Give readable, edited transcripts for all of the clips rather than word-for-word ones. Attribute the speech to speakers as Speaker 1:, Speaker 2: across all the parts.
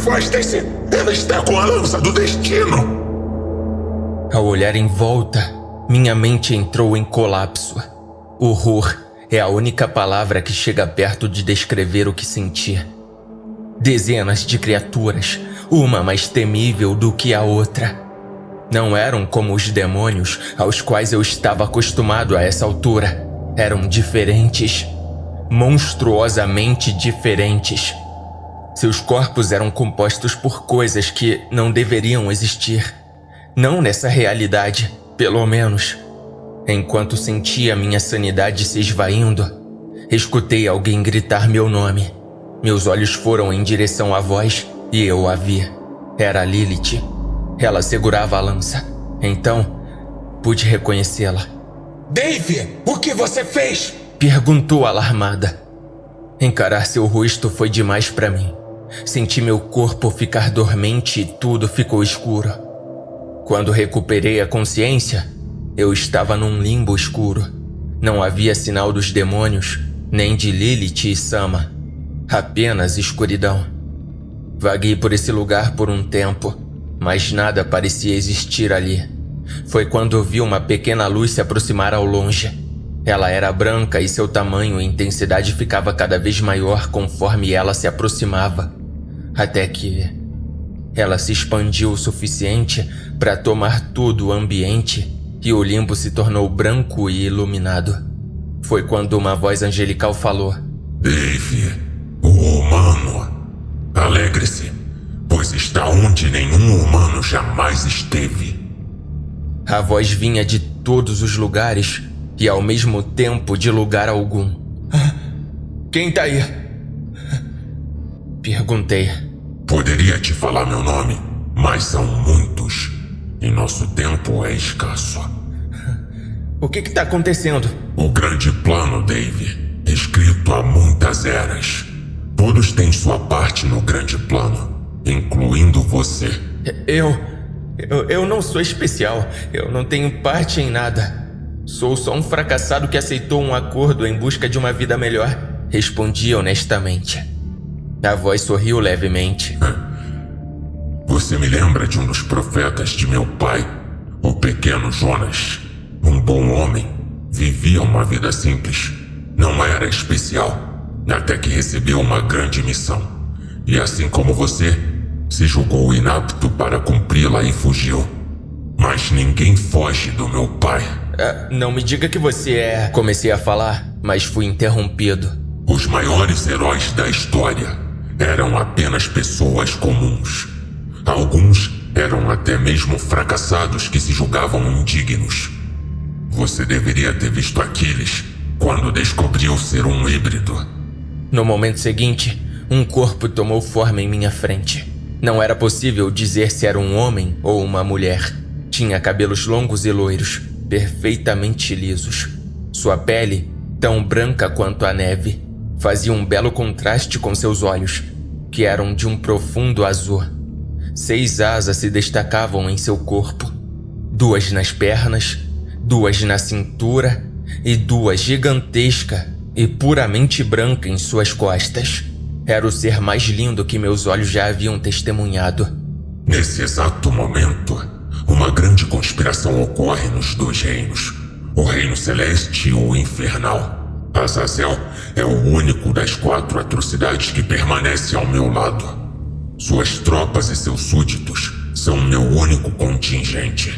Speaker 1: Afastem-se! Ela está com a lança do destino!
Speaker 2: Ao olhar em volta, minha mente entrou em colapso. Horror é a única palavra que chega perto de descrever o que senti. Dezenas de criaturas, uma mais temível do que a outra. Não eram como os demônios aos quais eu estava acostumado a essa altura. Eram diferentes. Monstruosamente diferentes. Seus corpos eram compostos por coisas que não deveriam existir. Não nessa realidade, pelo menos. Enquanto sentia minha sanidade se esvaindo, escutei alguém gritar meu nome. Meus olhos foram em direção à voz e eu a vi. Era Lilith. Ela segurava a lança. Então, pude reconhecê-la.
Speaker 1: Dave, o que você fez?
Speaker 2: Perguntou alarmada. Encarar seu rosto foi demais para mim. Senti meu corpo ficar dormente e tudo ficou escuro. Quando recuperei a consciência, eu estava num limbo escuro. Não havia sinal dos demônios, nem de Lilith e Sama. Apenas escuridão. Vaguei por esse lugar por um tempo, mas nada parecia existir ali. Foi quando vi uma pequena luz se aproximar ao longe. Ela era branca e seu tamanho e intensidade ficava cada vez maior conforme ela se aproximava. Até que ela se expandiu o suficiente para tomar todo o ambiente e o limbo se tornou branco e iluminado. Foi quando uma voz angelical falou:
Speaker 1: Dave, o humano, alegre-se, pois está onde nenhum humano jamais esteve.
Speaker 2: A voz vinha de todos os lugares e ao mesmo tempo de lugar algum. Quem tá aí? Perguntei.
Speaker 1: Poderia te falar meu nome, mas são muitos e nosso tempo é escasso.
Speaker 2: O que tá acontecendo?
Speaker 1: O grande plano, Dave, escrito há muitas eras. Todos têm sua parte no grande plano, incluindo você.
Speaker 2: Eu não sou especial. Eu não tenho parte em nada. Sou só um fracassado que aceitou um acordo em busca de uma vida melhor. Respondi honestamente. A voz sorriu levemente.
Speaker 1: Você me lembra de um dos profetas de meu pai, o pequeno Jonas. Um bom homem. Vivia uma vida simples. Não era especial. Até que recebeu uma grande missão. E assim como você, se julgou inapto para cumpri-la e fugiu. Mas ninguém foge do meu pai.
Speaker 2: Não me diga que você é... Comecei a falar, mas fui interrompido.
Speaker 1: Os maiores heróis da história eram apenas pessoas comuns. Alguns eram até mesmo fracassados que se julgavam indignos. Você deveria ter visto Aquiles quando descobriu ser um híbrido.
Speaker 2: No momento seguinte, um corpo tomou forma em minha frente. Não era possível dizer se era um homem ou uma mulher. Tinha cabelos longos e loiros, perfeitamente lisos. Sua pele, tão branca quanto a neve, fazia um belo contraste com seus olhos, que eram de um profundo azul. 6 asas se destacavam em seu corpo. 2 nas pernas, 2 na cintura e 2 gigantesca e puramente branca em suas costas. Era o ser mais lindo que meus olhos já haviam testemunhado.
Speaker 1: Nesse exato momento, uma grande conspiração ocorre nos 2 reinos. O reino celeste e o infernal. Azazel é o único das 4 atrocidades que permanece ao meu lado. Suas tropas e seus súditos são meu único contingente.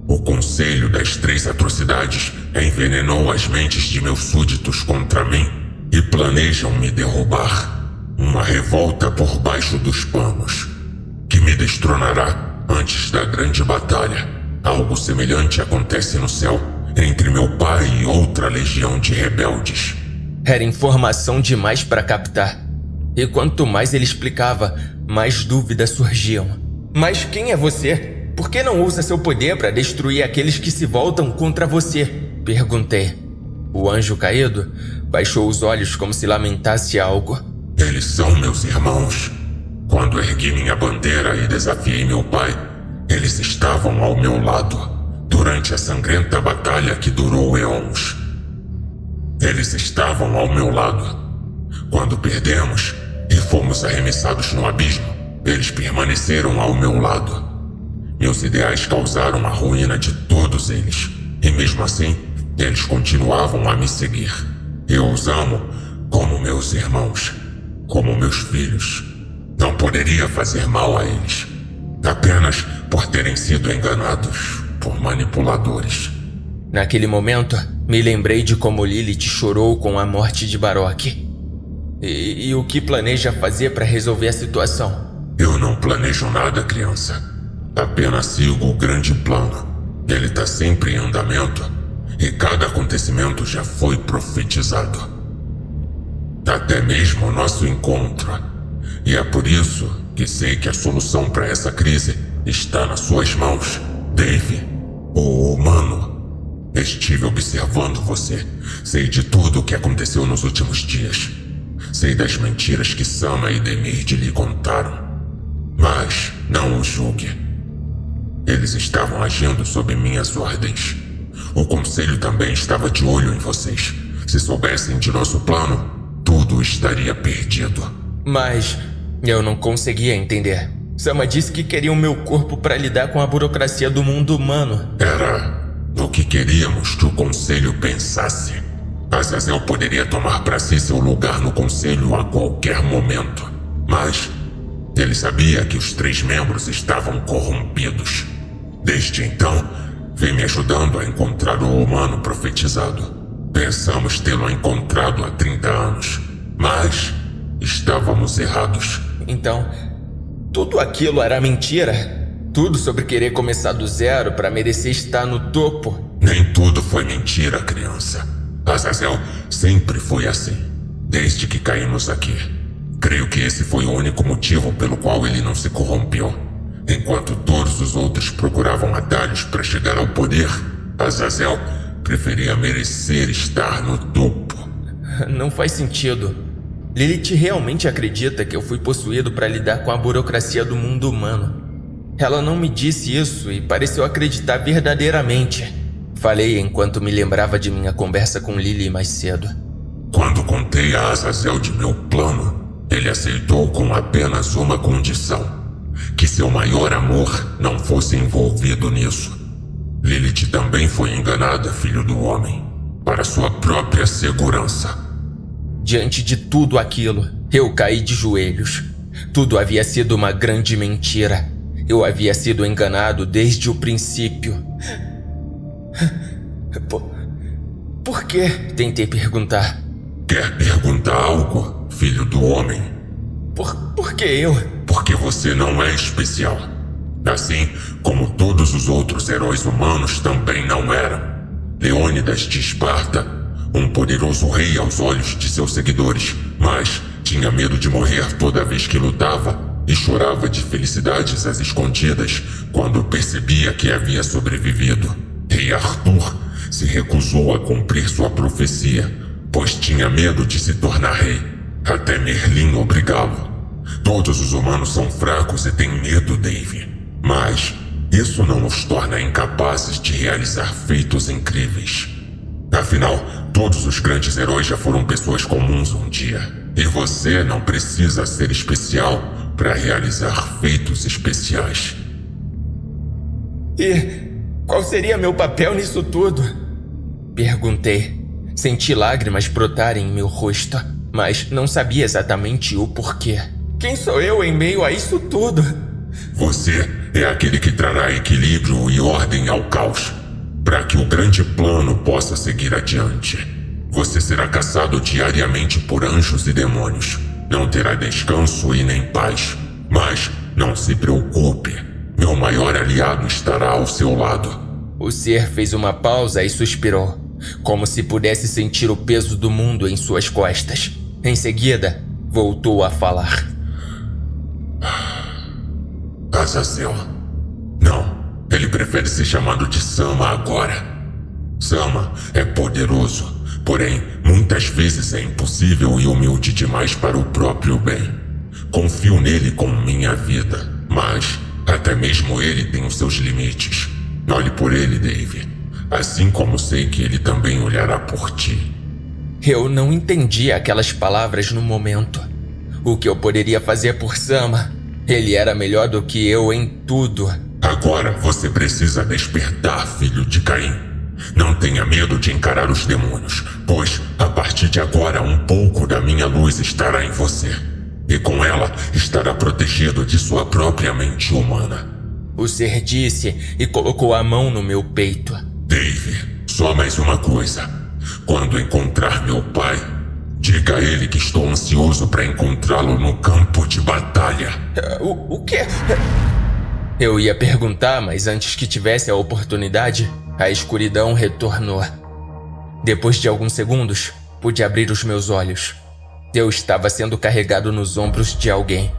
Speaker 1: O conselho das 3 atrocidades envenenou as mentes de meus súditos contra mim e planejam me derrubar. Uma revolta por baixo dos panos, que me destronará antes da grande batalha. Algo semelhante acontece no céu entre meu pai e outra legião de rebeldes.
Speaker 2: Era informação demais para captar. E quanto mais ele explicava, mais dúvidas surgiam. Mas quem é você? Por que não usa seu poder para destruir aqueles que se voltam contra você? Perguntei. O anjo caído baixou os olhos como se lamentasse algo.
Speaker 1: Eles são meus irmãos. Quando ergui minha bandeira e desafiei meu pai, eles estavam ao meu lado, durante a sangrenta batalha que durou eons. Eles estavam ao meu lado. Quando perdemos, e fomos arremessados no abismo, eles permaneceram ao meu lado. Meus ideais causaram a ruína de todos eles, e mesmo assim, eles continuavam a me seguir. Eu os amo como meus irmãos, como meus filhos. Não poderia fazer mal a eles, apenas por terem sido enganados por manipuladores.
Speaker 2: Naquele momento, me lembrei de como Lilith chorou com a morte de Baroque. E o que planeja fazer para resolver a situação?
Speaker 1: Eu não planejo nada, criança. Apenas sigo o grande plano. Ele está sempre em andamento e cada acontecimento já foi profetizado. Até mesmo o nosso encontro. E é por isso que sei que a solução para essa crise está nas suas mãos, Dave, o humano. Estive observando você. Sei de tudo o que aconteceu nos últimos dias. Sei das mentiras que Sama e Demir lhe contaram. Mas não os julgue. Eles estavam agindo sob minhas ordens. O conselho também estava de olho em vocês. Se soubessem de nosso plano, tudo estaria perdido.
Speaker 2: Mas eu não conseguia entender. Sama disse que queria o meu corpo para lidar com a burocracia do mundo humano.
Speaker 1: Era o que queríamos que o conselho pensasse. Azazel poderia tomar para si seu lugar no conselho a qualquer momento. Mas ele sabia que os 3 membros estavam corrompidos. Desde então, vem me ajudando a encontrar o humano profetizado. Pensamos tê-lo encontrado há 30 anos, mas estávamos errados.
Speaker 2: Então, tudo aquilo era mentira? Tudo sobre querer começar do zero para merecer estar no topo?
Speaker 1: Nem tudo foi mentira, criança. Azazel sempre foi assim, desde que caímos aqui. Creio que esse foi o único motivo pelo qual ele não se corrompeu. Enquanto todos os outros procuravam atalhos para chegar ao poder, Azazel preferia merecer estar no topo.
Speaker 2: Não faz sentido. Lilith realmente acredita que eu fui possuído para lidar com a burocracia do mundo humano. Ela não me disse isso e pareceu acreditar verdadeiramente. Falei enquanto me lembrava de minha conversa com Lily mais cedo.
Speaker 1: Quando contei a Azazel de meu plano, ele aceitou com apenas uma condição: que seu maior amor não fosse envolvido nisso. Lilith também foi enganada, filho do homem, para sua própria segurança.
Speaker 2: Diante de tudo aquilo, eu caí de joelhos. Tudo havia sido uma grande mentira. Eu havia sido enganado desde o princípio. Por quê? Tentei perguntar.
Speaker 1: Quer perguntar algo, filho do homem?
Speaker 2: Por que eu?
Speaker 1: Porque você não é especial. Assim como todos os outros heróis humanos também não eram. Leônidas de Esparta, um poderoso rei aos olhos de seus seguidores, mas tinha medo de morrer toda vez que lutava e chorava de felicidades às escondidas quando percebia que havia sobrevivido. Rei Arthur se recusou a cumprir sua profecia, pois tinha medo de se tornar rei, até Merlin obrigá-lo. Todos os humanos são fracos e têm medo, Dave. Mas isso não os torna incapazes de realizar feitos incríveis. Afinal, todos os grandes heróis já foram pessoas comuns um dia. E você não precisa ser especial para realizar feitos especiais.
Speaker 2: E qual seria meu papel nisso tudo? Perguntei. Senti lágrimas brotarem em meu rosto, mas não sabia exatamente o porquê. Quem sou eu em meio a isso tudo?
Speaker 1: Você é aquele que trará equilíbrio e ordem ao caos, para que o grande plano possa seguir adiante. Você será caçado diariamente por anjos e demônios. Não terá descanso e nem paz. Mas não se preocupe, meu maior aliado estará ao seu lado.
Speaker 2: O ser fez uma pausa e suspirou, como se pudesse sentir o peso do mundo em suas costas. Em seguida, voltou a falar.
Speaker 1: Azazel. Não, ele prefere ser chamado de Sama agora. Sama é poderoso, porém, muitas vezes é impossível e humilde demais para o próprio bem. Confio nele com minha vida, mas até mesmo ele tem os seus limites. Olhe por ele, Dave, assim como sei que ele também olhará por ti.
Speaker 2: Eu não entendi aquelas palavras no momento. O que eu poderia fazer por Sama? Ele era melhor do que eu em tudo.
Speaker 1: Agora você precisa despertar, filho de Caim. Não tenha medo de encarar os demônios, pois, a partir de agora, um pouco da minha luz estará em você. E com ela, estará protegido de sua própria mente humana.
Speaker 2: O ser disse e colocou a mão no meu peito.
Speaker 1: Dave, só mais uma coisa. Quando encontrar meu pai, diga a ele que estou ansioso para encontrá-lo no campo de batalha.
Speaker 2: O quê? Eu ia perguntar, mas antes que tivesse a oportunidade, a escuridão retornou. Depois de alguns segundos, pude abrir os meus olhos. Eu estava sendo carregado nos ombros de alguém.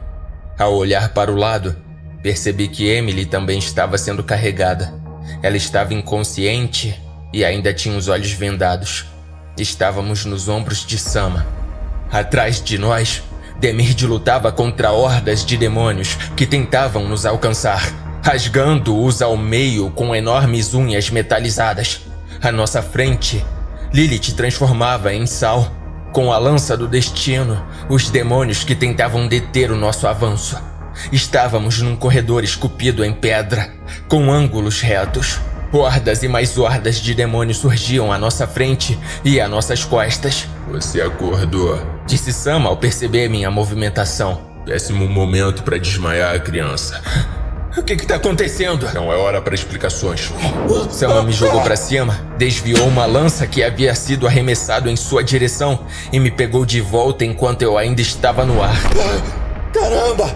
Speaker 2: Ao olhar para o lado, percebi que Emily também estava sendo carregada. Ela estava inconsciente e ainda tinha os olhos vendados. Estávamos nos ombros de Sama. Atrás de nós, Demirde lutava contra hordas de demônios que tentavam nos alcançar, rasgando-os ao meio com enormes unhas metalizadas. À nossa frente, Lilith transformava em sal, com a lança do destino, os demônios que tentavam deter o nosso avanço. Estávamos num corredor esculpido em pedra, com ângulos retos. Hordas e mais hordas de demônios surgiam à nossa frente e às nossas costas.
Speaker 1: Você acordou,
Speaker 2: disse Sama ao perceber minha movimentação.
Speaker 1: Péssimo momento para desmaiar a criança.
Speaker 2: O que está acontecendo?
Speaker 1: Não é hora para explicações.
Speaker 2: Sama me jogou para cima, desviou uma lança que havia sido arremessado em sua direção e me pegou de volta enquanto eu ainda estava no ar.
Speaker 3: Caramba!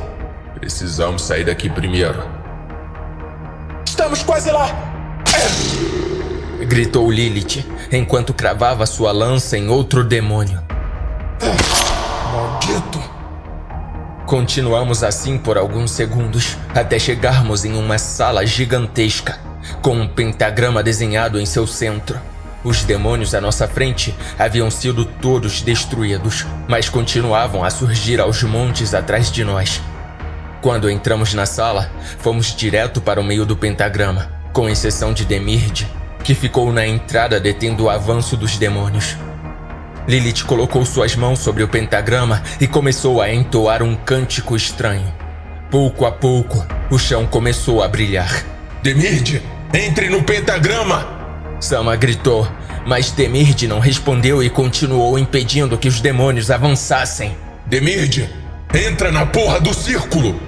Speaker 1: Precisamos sair daqui primeiro.
Speaker 3: Estamos quase lá!
Speaker 2: Gritou Lilith, enquanto cravava sua lança em outro demônio.
Speaker 3: Maldito!
Speaker 2: Continuamos assim por alguns segundos, até chegarmos em uma sala gigantesca, com um pentagrama desenhado em seu centro. Os demônios à nossa frente haviam sido todos destruídos, mas continuavam a surgir aos montes atrás de nós. Quando entramos na sala, fomos direto para o meio do pentagrama, com exceção de Demirde, que ficou na entrada detendo o avanço dos demônios. Lilith colocou suas mãos sobre o pentagrama e começou a entoar um cântico estranho. Pouco a pouco, o chão começou a brilhar.
Speaker 3: Demirde, entre no pentagrama!
Speaker 2: Sama gritou, mas Demirde não respondeu e continuou impedindo que os demônios avançassem.
Speaker 3: Demirde, entra na porra do círculo!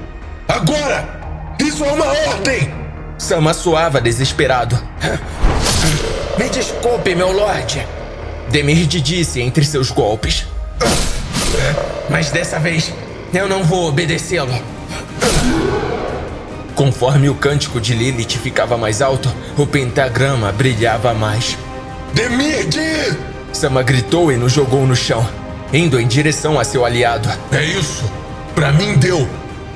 Speaker 3: Agora! Isso é uma ordem!
Speaker 2: Sama soava desesperado. Me desculpe, meu lorde, Demirde disse entre seus golpes. Mas dessa vez, eu não vou obedecê-lo. Conforme o cântico de Lilith ficava mais alto, o pentagrama brilhava mais.
Speaker 3: Demirde!
Speaker 2: Sama gritou e nos jogou no chão, indo em direção a seu aliado.
Speaker 3: É isso! Pra mim deu!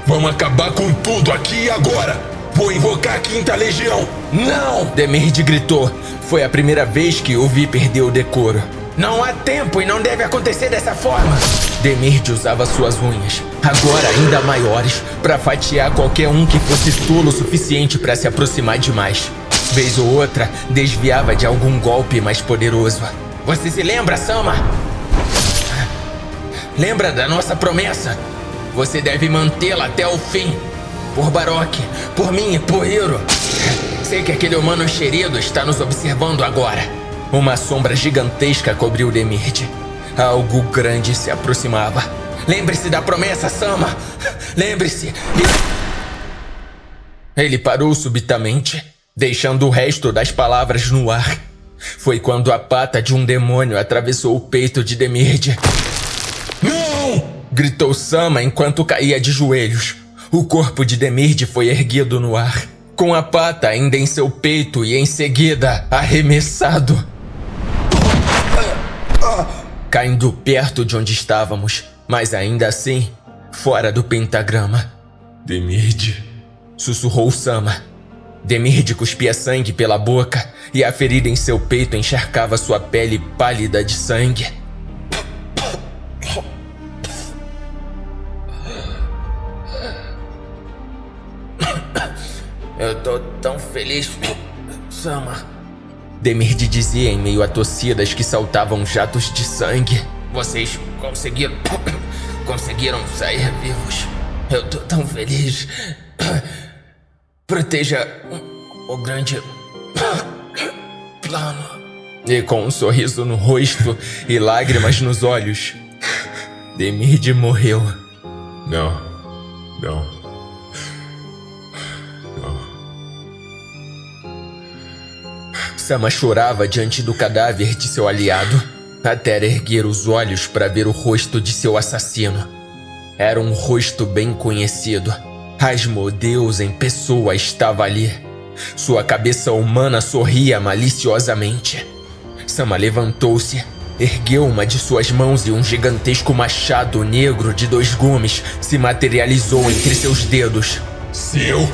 Speaker 3: Vamos acabar com tudo aqui e agora! Vou invocar a Quinta Legião!
Speaker 2: Não! Demirde gritou. Foi a primeira vez que o vi perder o decoro. Não há tempo e não deve acontecer dessa forma. Demirde usava suas unhas, agora ainda maiores, para fatiar qualquer um que fosse tolo o suficiente para se aproximar demais. Vez ou outra, desviava de algum golpe mais poderoso. Você se lembra, Sama? Lembra da nossa promessa? Você deve mantê-la até o fim. Por Baroque, por mim e por Hiro. Sei que aquele humano enxerido está nos observando agora. Uma sombra gigantesca cobriu Demirde. Algo grande se aproximava. Lembre-se da promessa, Sama! Lembre-se! Ele parou subitamente, deixando o resto das palavras no ar. Foi quando a pata de um demônio atravessou o peito de Demirde.
Speaker 3: Não!
Speaker 2: Gritou Sama enquanto caía de joelhos. O corpo de Demirde foi erguido no ar, com a pata ainda em seu peito e em seguida arremessado, caindo perto de onde estávamos, mas ainda assim, fora do pentagrama.
Speaker 3: Demirde,
Speaker 2: sussurrou Sama. Demirde cuspia sangue pela boca e a ferida em seu peito encharcava sua pele pálida de sangue. Eu tô tão feliz, Sama, Demirde dizia em meio a tossidas que saltavam jatos de sangue. Vocês conseguiram sair vivos. Eu tô tão feliz. Proteja o grande plano. E com um sorriso no rosto e lágrimas nos olhos, Demirde morreu.
Speaker 3: Não.
Speaker 2: Sama chorava diante do cadáver de seu aliado, até erguer os olhos para ver o rosto de seu assassino. Era um rosto bem conhecido. Asmodeus em pessoa estava ali. Sua cabeça humana sorria maliciosamente. Sama levantou-se, ergueu uma de suas mãos e um gigantesco machado negro de 2 gumes se materializou entre seus dedos.
Speaker 3: Seu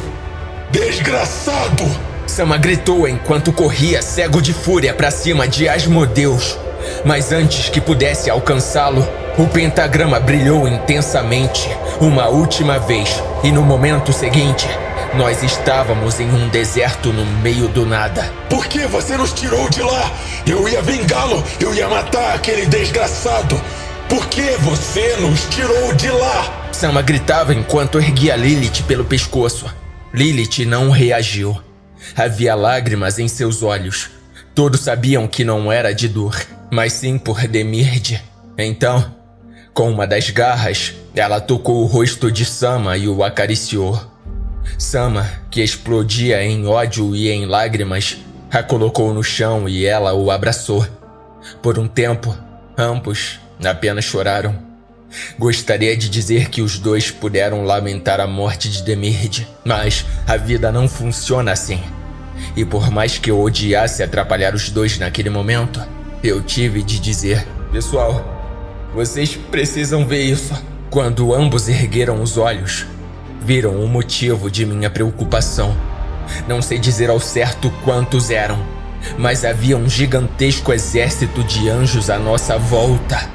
Speaker 3: desgraçado!
Speaker 2: Sama gritou enquanto corria cego de fúria para cima de Asmodeus. Mas antes que pudesse alcançá-lo, o pentagrama brilhou intensamente, uma última vez, e no momento seguinte, nós estávamos em um deserto no meio do nada.
Speaker 3: Por que você nos tirou de lá? Eu ia vengá-lo, eu ia matar aquele desgraçado. Por que você nos tirou de lá?
Speaker 2: Sama gritava enquanto erguia Lilith pelo pescoço. Lilith não reagiu. Havia lágrimas em seus olhos. Todos sabiam que não era de dor, mas sim por Demirde. Então, com uma das garras, ela tocou o rosto de Sama e o acariciou. Sama, que explodia em ódio e em lágrimas, a colocou no chão e ela o abraçou. Por um tempo, ambos apenas choraram. Gostaria de dizer que os dois puderam lamentar a morte de Demirde, mas a vida não funciona assim. E por mais que eu odiasse atrapalhar os dois naquele momento, eu tive de dizer: pessoal, vocês precisam ver isso. Quando ambos ergueram os olhos, viram o motivo de minha preocupação. Não sei dizer ao certo quantos eram, mas havia um gigantesco exército de anjos à nossa volta.